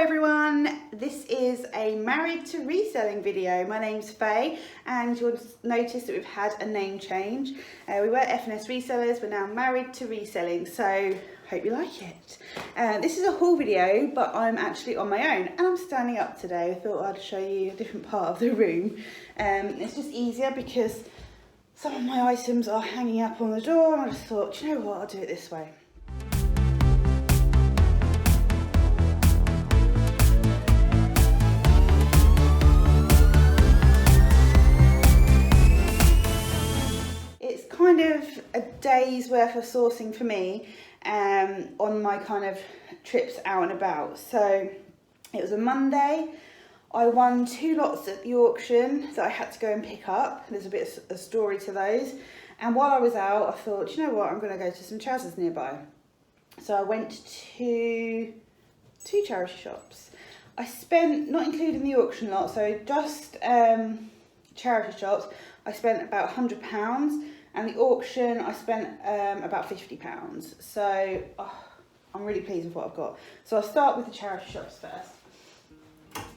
everyone, this is a married to reselling video. My name's Faye and you'll notice that we've had a name change. We were F&S resellers, we're now married to reselling, so hope you like it. This is a haul video, but I'm actually on my own and I'm standing up today. I thought I'd show you a different part of the room. It's just easier because some of my items are hanging up on the door and I just thought, do you know what, I'll do it this way. Kind of a day's worth of sourcing for me on my kind of trips out and about. So it was a Monday. I won 2 lots at the auction that I had to go and pick up. There's a bit of a story to those. And while I was out, I thought, you know what, I'm going to go to some charities nearby. So I went to 2 charity shops. I spent, not including the auction lot, so just charity shops, I spent about £100. And the auction, I spent about £50. So I'm really pleased with what I've got. So I'll start with the charity shops first.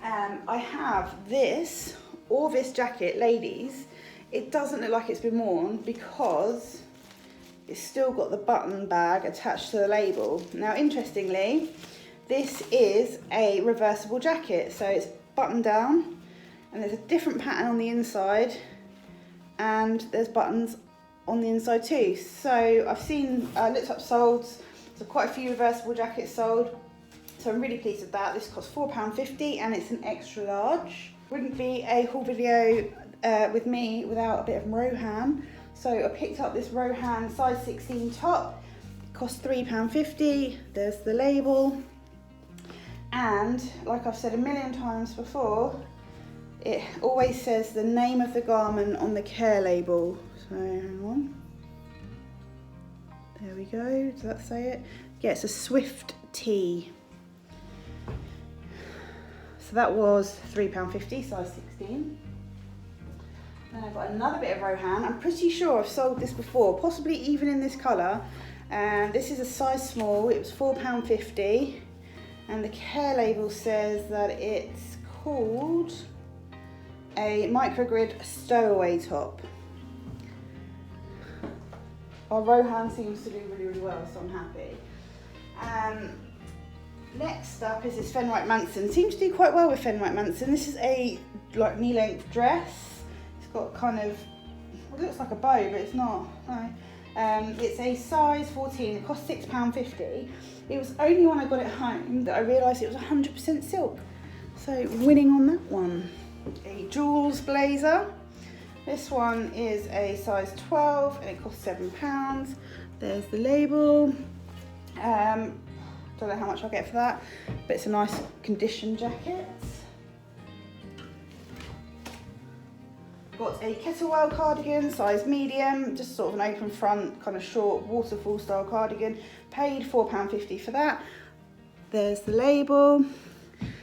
I have this Orvis jacket, ladies. It doesn't look like it's been worn because it's still got the button bag attached to the label. Now, interestingly, this is a reversible jacket. So it's buttoned down and there's a different pattern on the inside and there's buttons on the inside too. So I've seen, looked up solds, so quite a few reversible jackets sold. So I'm really pleased with that. This costs £4.50 and it's an extra large. Wouldn't be a haul video with me without a bit of Rohan. So I picked up this Rohan size 16 top. It costs £3.50. There's the label. And like I've said a million times before, it always says the name of the garment on the care label. So hang on, there we go, does that say it? Yeah, it's a Swift tee. So that was £3.50, size 16. Then I've got another bit of Rohan. I'm pretty sure I've sold this before, possibly even in this colour. And this is a size small, it was £4.50. And the care label says that it's called a microgrid stowaway top. Our Rohan seems to do really well, so I'm happy. Next up is this Fenwick Manson. Seems to do quite well with Fenwick Manson. This is a like knee-length dress. It's got kind of, well, it looks like a bow, but it's not. No. It's a size 14. It cost £6.50. It was only when I got it home that I realised it was 100% silk. So winning on that one. A Jules blazer. This one is a size 12 and it costs £7. There's the label. Don't know how much I'll get for that, but it's a nice condition jacket. Got a Kettlewell cardigan, size medium, just sort of an open front, kind of short waterfall style cardigan. Paid £4.50 for that. There's the label.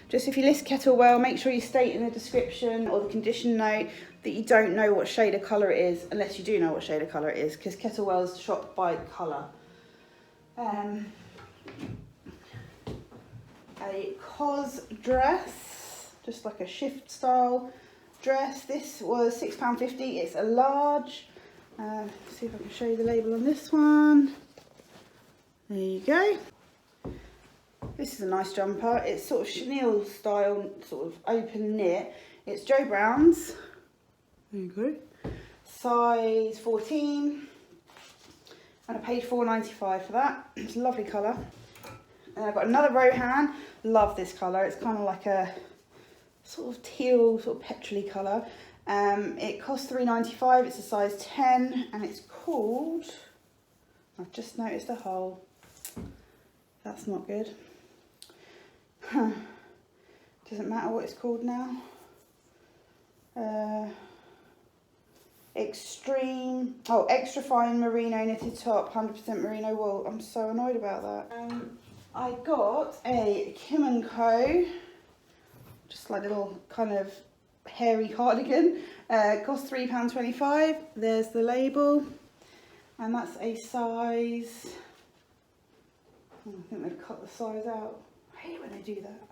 Just if you list Kettlewell, make sure you state in the description or the condition note that you don't know what shade of colour it is, unless you do know what shade of colour it is, because Kettlewell's shop by colour. A COS dress, just like a shift style dress. This was £6.50, it's a large. See if I can show you the label on this one. There you go. This is a nice jumper. It's sort of chenille style, sort of open knit. It's Joe Brown's. There you go. Size 14. And I paid £4.95 for that. It's a lovely colour. And I've got another Rohan. Love this colour. It's kind of like a sort of teal, sort of petrol-y colour. It costs £3.95. It's a size 10 and it's called, I've just noticed a hole. That's not good. Doesn't matter what it's called now. Extra fine merino knitted top, 100% merino wool. I'm so annoyed about that. I got a Kim & Co, just like a little kind of hairy cardigan. Cost £3.25. There's the label, and that's a size, I think they've cut the size out. I hate when they do that.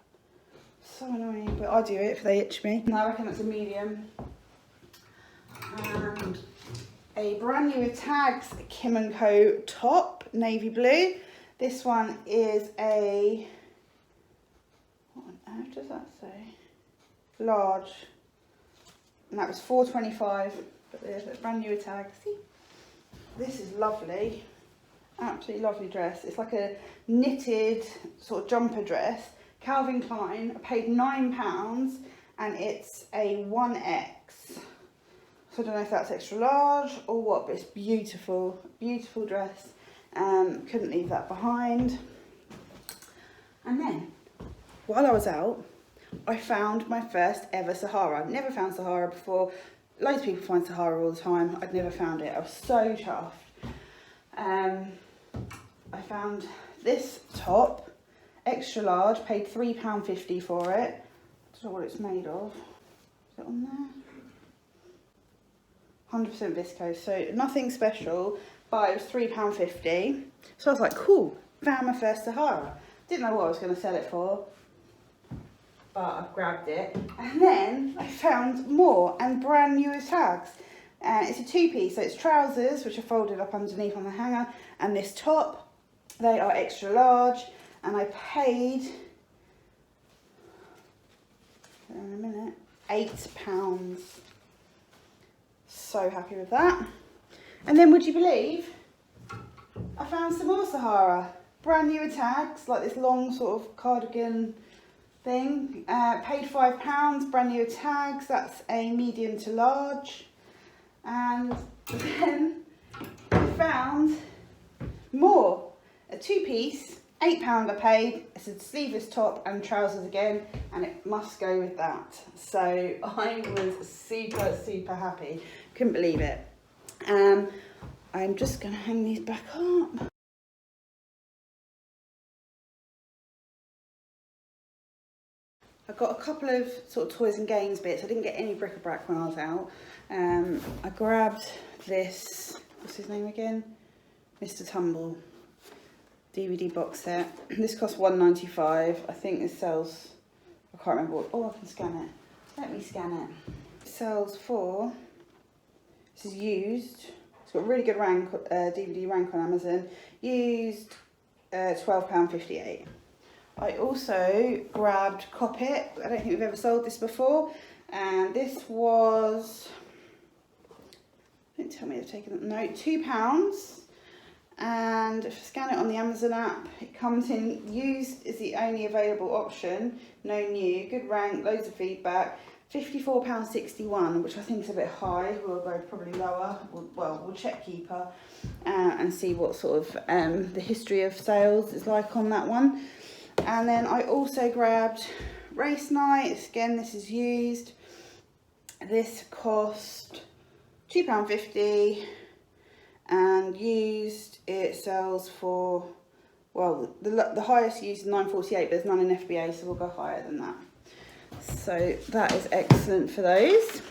so annoying, but I do it if they itch me. And I reckon that's a medium. And a brand new Tags Kim & Co top, navy blue. This one is a, what on earth does that say? Large. And that was £4.25, but there's a brand new Tag. See? This is lovely. Absolutely lovely dress. It's like a knitted sort of jumper dress. Calvin Klein. I paid £9 and it's a 1X. So I don't know if that's extra large or what, but it's beautiful. Beautiful dress. Couldn't leave that behind. And then, while I was out, I found my first ever Sahara. I'd never found Sahara before. Loads of people find Sahara all the time. I'd never found it. I was so chuffed. I found this top, extra large, paid £3.50 for it. I don't know what it's made of. Is it on there? 100% viscose, so nothing special, but it was £3.50. So I was like, cool, found my first Sahara. Didn't know what I was going to sell it for, but I've grabbed it. And then I found more and brand new tags. It's a two-piece, so it's trousers, which are folded up underneath on the hanger, and this top. They are extra large, and I paid, in a minute, £8. So happy with that. And then would you believe, I found some more Sahara. Brand new tags, like this long sort of cardigan thing. Paid £5, brand new tags, that's a medium to large. And then I found more. A two-piece, £8 I paid. It's a sleeveless top and trousers again, and it must go with that. So I was super, super happy. Couldn't believe it. I'm just going to hang these back up. I got a couple of sort of toys and games bits. I didn't get any bric-a-brac when I was out. I grabbed this, what's his name again? Mr. Tumble DVD box set. This cost £1.95. I think this sells, I can't remember what, oh I can scan it. Let me scan it. It sells for, this is used. It's got a really good rank, DVD rank on Amazon. Used £12.58. I also grabbed Cop It. I don't think we've ever sold this before. And this was, don't tell me they've taken it, no, £2. And if I scan it on the Amazon app, it comes in, used is the only available option, no new, good rank, loads of feedback, £54.61, which I think is a bit high. We'll go probably lower. We'll check Keeper and see what sort of the history of sales is like on that one. And then I also grabbed Race Nights. Again, this is used. This cost £2.50, and used it sells for, well, the highest used is £9.48, but there's none in FBA, so we'll go higher than that. So that is excellent for those.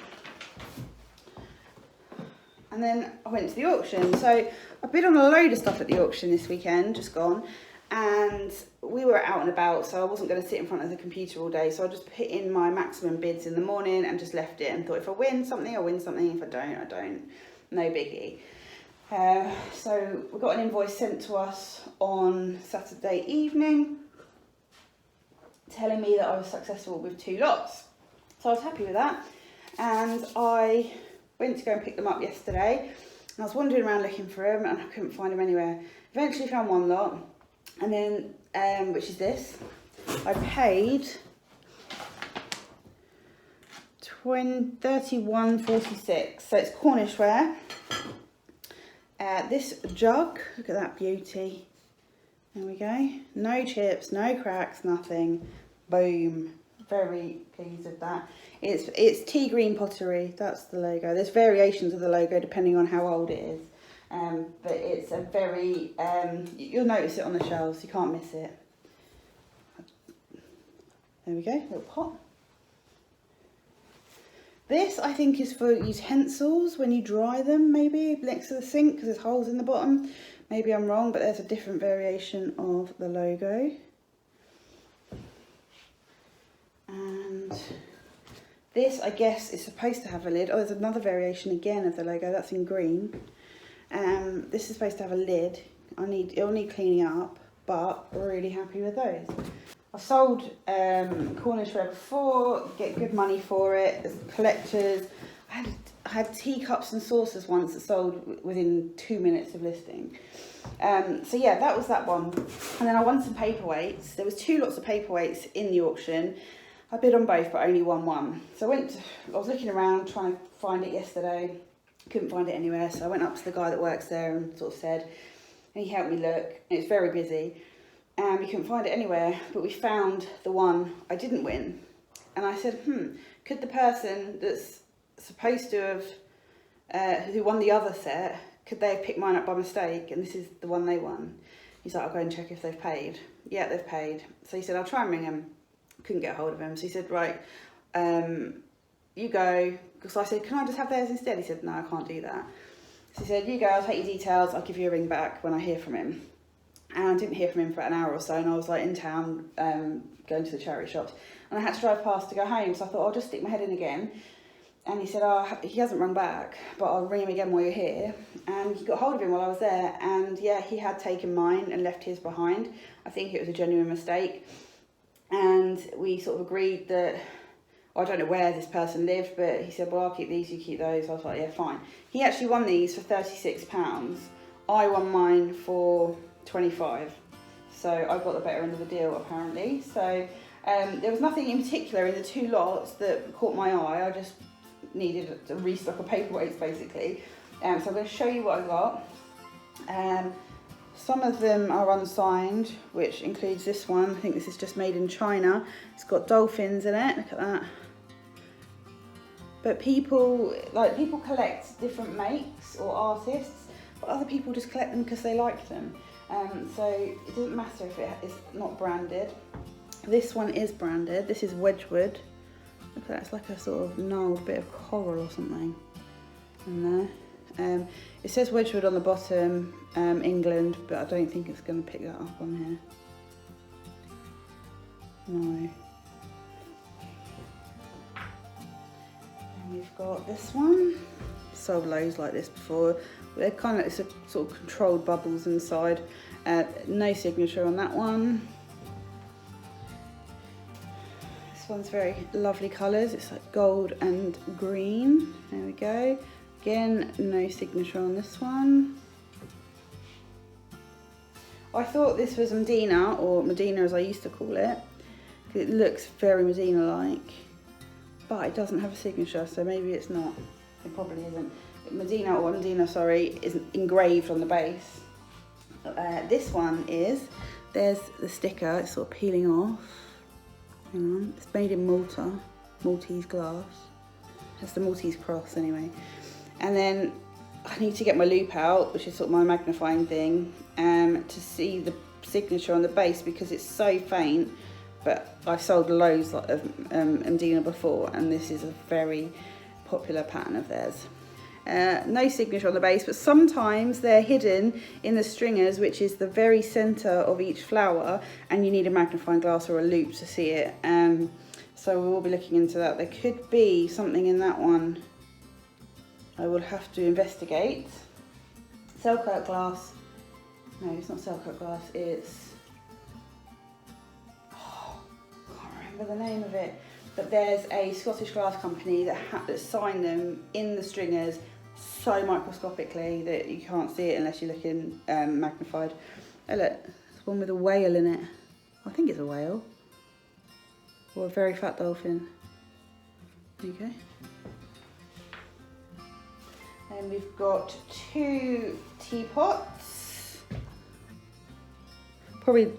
And then I went to the auction. So I bid on a load of stuff at the auction this weekend, just gone. And we were out and about, so I wasn't going to sit in front of the computer all day. So I just put in my maximum bids in the morning and just left it and thought, if I win something, I'll win something. If I don't, I don't. No biggie. So we got an invoice sent to us on Saturday evening telling me that I was successful with 2 lots. So I was happy with that. And I went to go and pick them up yesterday. And I was wandering around looking for them and I couldn't find them anywhere. Eventually found one lot. And then, which is this, I paid £31.46. So it's Cornish ware. This jug, look at that beauty. There we go. No chips, no cracks, nothing. Boom. Very pleased with that. It's tea green pottery. That's the logo. There's variations of the logo depending on how old it is. But it's a very, you'll notice it on the shelves, you can't miss it. There we go, little pot. This I think is for utensils when you dry them, maybe next to the sink, because there's holes in the bottom. Maybe I'm wrong, but there's a different variation of the logo. This, I guess, is supposed to have a lid. Oh, there's another variation again of the logo. That's in green. This is supposed to have a lid. It'll need cleaning up, but we're really happy with those. I've sold Cornish ware before, get good money for it as collectors. I had teacups and saucers once that sold within 2 minutes of listing. So yeah, that was that one. And then I won some paperweights. There was 2 lots of paperweights in the auction. I bid on both, but only won one. So I was looking around trying to find it yesterday. Couldn't find it anywhere. So I went up to the guy that works there and sort of said, and he helped me look. It's very busy. And we couldn't find it anywhere, but we found the one I didn't win. And I said, could the person that's supposed to have, who won the other set, could they have picked mine up by mistake? And this is the one they won. He's like, I'll go and check if they've paid. Yeah, they've paid. So he said, I'll try and ring him. Couldn't get hold of him. So he said, right, you go. Because I said, can I just have theirs instead? He said, no, I can't do that. So he said, you go, I'll take your details. I'll give you a ring back when I hear from him. And I didn't hear from him for an hour or so. And I was like in town, going to the charity shops. And I had to drive past to go home. So I thought, I'll just stick my head in again. And he said, he hasn't rung back, but I'll ring him again while you're here. And he got hold of him while I was there. And yeah, he had taken mine and left his behind. I think it was a genuine mistake. And we sort of agreed that, I don't know where this person lived, but he said, well, I'll keep these, you keep those. I was like, yeah, fine. He actually won these for £36. I won mine for 25. So I got the better end of the deal, apparently. So there was nothing in particular in the 2 lots that caught my eye. I just needed a restock of paperweights, basically. So I'm going to show you what I got. Some of them are unsigned, which includes this one. I think this is just made in China. It's got dolphins in it, look at that. But people collect different makes or artists, but other people just collect them because they like them. So it doesn't matter if it is not branded. This one is branded. This is Wedgwood. Look at that, it's like a sort of gnarled bit of coral or something in there. It says Wedgwood on the bottom, England, but I don't think it's going to pick that up on here. No. And we've got this one. Sold loads like this before. They're kind of, it's a sort of controlled bubbles inside. No signature on that one. This one's very lovely colours. It's like gold and green. There we go. Again, no signature on this one. I thought this was Medina, or Medina as I used to call it. It looks very Medina-like, but it doesn't have a signature, so maybe it's not. It probably isn't. Medina, sorry, is engraved on the base. This one is, there's the sticker, it's sort of peeling off. Hang on, it's made in Malta, Maltese glass. It's the Maltese cross anyway. And then I need to get my loop out, which is sort of my magnifying thing, to see the signature on the base because it's so faint. But I've sold loads of Medina before, and this is a very popular pattern of theirs. No signature on the base, but sometimes they're hidden in the stringers, which is the very centre of each flower, and you need a magnifying glass or a loop to see it. So we will be looking into that. There could be something in that one. I will have to investigate. Selkirk glass. No, it's not Selkirk glass, it's... Oh, I can't remember the name of it. But there's a Scottish glass company that signed them in the stringers so microscopically that you can't see it unless you're looking magnified. Oh look, there's one with a whale in it. I think it's a whale. Or a very fat dolphin. There you go. And we've got 2 teapots. Probably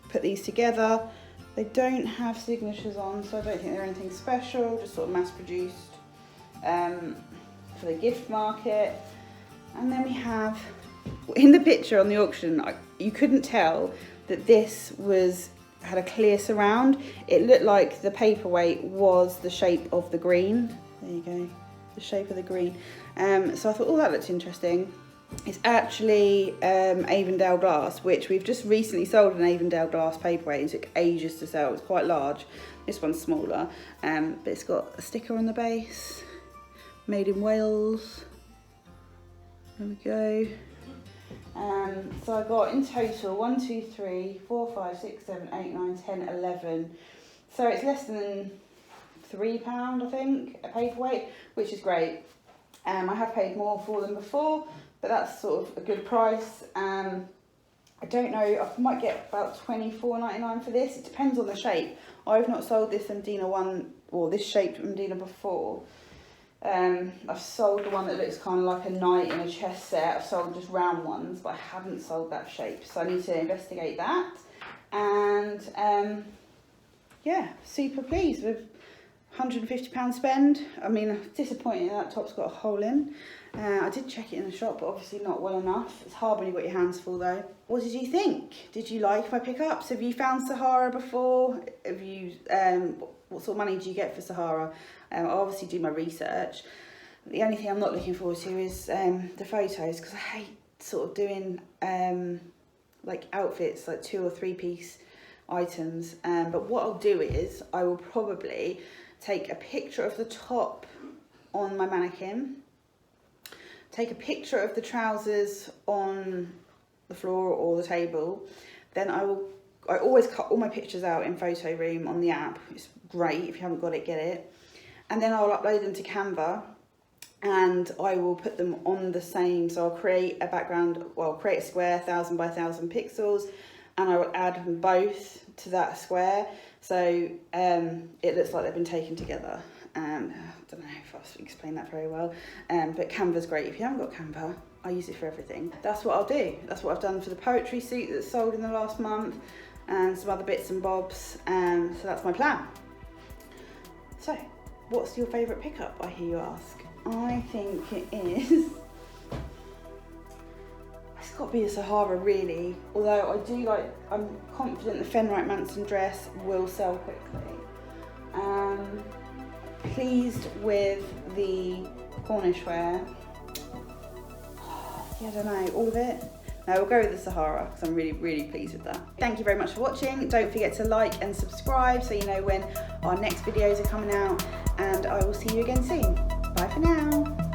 put these together. They don't have signatures on, so I don't think they're anything special, just sort of mass produced for the gift market. And then we have, in the picture on the auction, you couldn't tell that this had a clear surround. It looked like the paperweight was the shape of the green. There you go, the shape of the green. So I thought, oh, that looks interesting. It's actually Avondale glass, which we've just recently sold an Avondale glass paperweight. It took ages to sell. It's quite large. This one's smaller, but it's got a sticker on the base. Made in Wales. There we go. So I got in total 1, 2, 3, 4, 5, 6, 7, 8, 9, 10, 11. So it's less than £3, I think, a paperweight, which is great. I have paid more for them before, but that's sort of a good price. I don't know, I might get about £24.99 for this. It depends on the shape. I've not sold this Medina one, or this shaped Medina before. I've sold the one that looks kind of like a knight in a chess set. I've sold just round ones, but I haven't sold that shape, so I need to investigate that. And yeah, super pleased with £150 spend. I mean, I'm disappointed that top's got a hole in. I did check it in the shop, but obviously not well enough. It's hard when you've got your hands full though. What did you think? Did you like my pickups? Have you found Sahara before? Have you, what sort of money do you get for Sahara? I obviously do my research. The only thing I'm not looking forward to is the photos, because I hate sort of doing like outfits, like 2 or 3 piece items. But what I'll do is I will probably take a picture of the top on my mannequin, take a picture of the trousers on the floor or the table. Then I always cut all my pictures out in Photo Room on the app. It's great. If you haven't got it, get it. And then I'll upload them to Canva, and I will put them on the same. So I'll create a background, well, create a square 1000 by 1000 pixels, and I will add them both to that square. So it looks like they've been taken together. I don't know if I've explained that very well, but Canva's great. If you haven't got Canva, I use it for everything. That's what I'll do. That's what I've done for the poetry suit that's sold in the last month, and some other bits and bobs. So that's my plan. So, what's your favourite pickup, I hear you ask? I think it is... It's got to be a Sahara, really. Although I do like... I'm confident the Fenright Manson dress will sell quickly. Pleased with the Cornish wear. Yeah, I don't know, all of it. No, we'll go with the Sahara, because I'm really, really pleased with that. Thank you very much for watching. Don't forget to like and subscribe so you know when our next videos are coming out, and I will see you again soon. Bye for now.